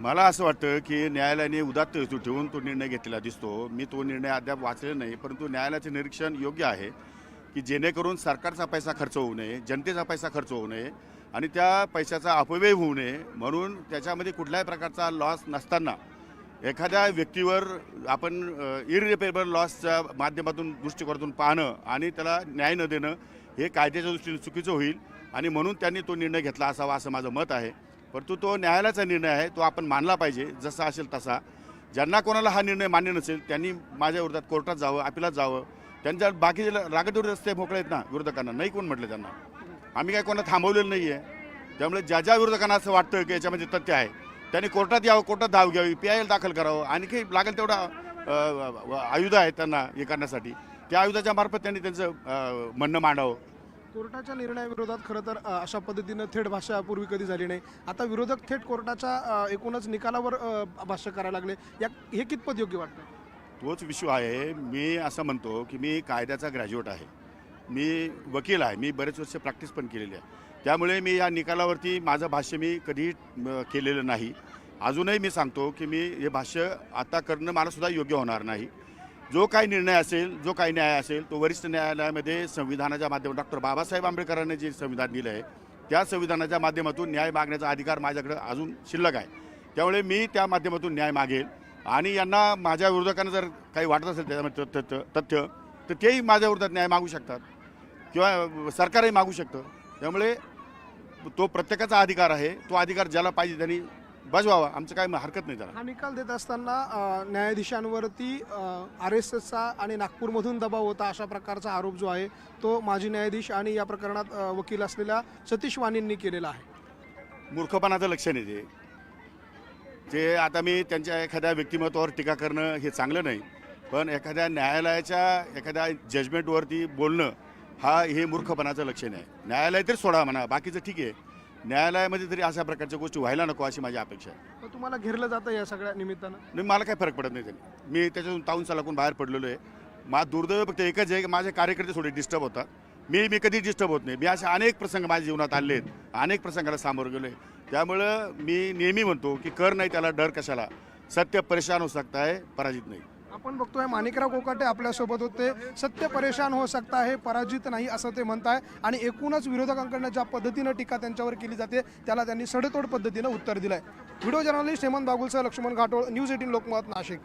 मला असं वाटतं की न्यायालयाने उदात्त हेतू ठेवून तो निर्णय घेतलेला दिसतो. मी तो निर्णय अद्याप वाचलेला नाही, परंतु न्यायालयाचे निरीक्षण योग्य आहे की जेणेकरून सरकारचा पैसा खर्च होऊ नये, जनतेचा पैसा खर्च होऊ नये आणि त्या पैशाचा अपव्यय होऊ नये, म्हणून त्याच्यामध्ये कुठल्याही प्रकारचा लॉस नसताना एखाद्या व्यक्तीवर आपण इरिपेरेबल लॉसच्या माध्यमातून दृष्टिकोनातून पाहणं आणि त्याला न्याय न देणं हे कायद्याच्या दृष्टीने चुकीचं होईल आणि म्हणून त्यांनी तो निर्णय घेतला असावा असं माझं मत आहे. परंतु तो न्यायालयाचा निर्णय आहे, तो आपण मानला पाहिजे जसा असेल तसा. ज्यांना कोणाला हा निर्णय मान्य नसेल त्यांनी माझ्या विरोधात कोर्टात जावं, अपिलात जावं. त्यांच्या बाकीचे रागदूर रस्ते मोकळे आहेत ना विरोधकांना, नाही कोण म्हटलं त्यांना. आम्ही काय कोणा थांबवलेलं नाही आहे. त्यामुळे ज्या ज्या विरोधकांना असं वाटतं की याच्यामध्ये तथ्य आहे त्यांनी कोर्टात यावं, कोर्टात धाव घ्यावी, PIL दाखल करावं. आणखी लागेल तेवढा आयुध आहे त्यांना हे करण्यासाठी, त्या आयुधाच्या मार्फत त्यांनी त्यांचं म्हणणं मांडावं. कोर्टाच्या निर्णयाविरोधात खरं तर अशा पद्धतीनं थेट भाषा पूर्वी कधी झाली नाही. आता विरोधक थेट कोर्टाच्या एकूणच निकालावर भाष्य करायला लागले. हे कितपत योग्य वाटतं? तोच विषय आहे. मी असं म्हणतो की मी कायद्याचा ग्रॅज्युएट आहे, मी वकील आहे, मी बरेच वर्ष प्रॅक्टिस पण केलेली आहे. त्यामुळे मी या निकालावरती माझं भाष्य मी कधीही केलेलं नाही. अजूनही मी सांगतो की मी हे भाष्य आता करणं मलासुद्धा योग्य होणार नाही. जो काही निर्णय असेल, जो काही न्याय असेल, तो वरिष्ठ न्यायालयामध्ये संविधानाच्या माध्यमातून डॉक्टर बाबासाहेब आंबेडकरांनी जे संविधान दिलं आहे त्या संविधानाच्या माध्यमातून न्याय मागण्याचा अधिकार माझ्याकडे अजून शिल्लक आहे. त्यामुळे मी त्या माध्यमातून न्याय मागेल आणि यांना माझ्या विरोधकांना जर काही वाटत असेल त्याच्यामध्ये तथ्य तर तेही माझ्या विरोधात न्याय मागू शकतात किंवा सरकारही मागू शकतं. त्यामुळे तो प्रत्येकाचा अधिकार आहे. तो अधिकार ज्याला पाहिजे त्यांनी बजवावा, आमचं काय हरकत नाही त्याला. हा निकाल देत असताना न्यायाधीशांवरती RSSचा आणि नागपूरमधून दबाव होता अशा प्रकारचा आरोप जो आहे तो माजी न्यायाधीश आणि या प्रकरणात वकील असलेल्या सतीश वाणींनी केलेला आहे. मूर्खपणाचं लक्षण आहे ते. जे आता मी त्यांच्या एखाद्या व्यक्तिमत्वावर टीका करणं हे चांगलं नाही, पण एखाद्या न्यायालयाच्या एखाद्या जजमेंटवरती बोलणं हे मूर्खपणाचं लक्षण आहे. न्यायालय तरी सोडा म्हणा, बाकीचं ठीक आहे. न्यायालयामध्ये तरी अशा प्रकारच्या गोष्टी व्हायला नको अशी माझी अपेक्षा आहे. मग तुम्हाला घेरलं जातं या सगळ्या निमित्तानं? नाही, मला काही फरक पडत नाही त्यांनी. मी त्याच्यातून ताऊन सलाकून बाहेर पडलेलो आहे. माझं दुर्दैव फक्त एकच आहे की माझे कार्यकर्ते थोडे डिस्टर्ब होतात. मी कधी डिस्टर्ब होत नाही. मी असे अनेक प्रसंग माझ्या जीवनात आले आहेत, अनेक प्रसंगाला सामोरं गेलो आहे. त्यामुळं मी नेहमी म्हणतो की कर नाही त्याला डर कशाला. सत्य परेशान हो सकता है, पराजित नाही. आपण बघतोय माणिकराव कोकाटे आपल्यासोबत होते. सत्य परेशान हो सकता है, पराजित नाही असं ते म्हणताय. आणि एकूणच विरोधकांकडनं ज्या पद्धतीनं टीका त्यांच्यावर केली जाते त्याला त्यांनी सडेतोड पद्धतीनं उत्तर दिलंय. व्हिडिओ जर्नलिस्ट हेमंत बागुलसह लक्ष्मण घाटोळ, न्यूज 18 लोकमत, नाशिक.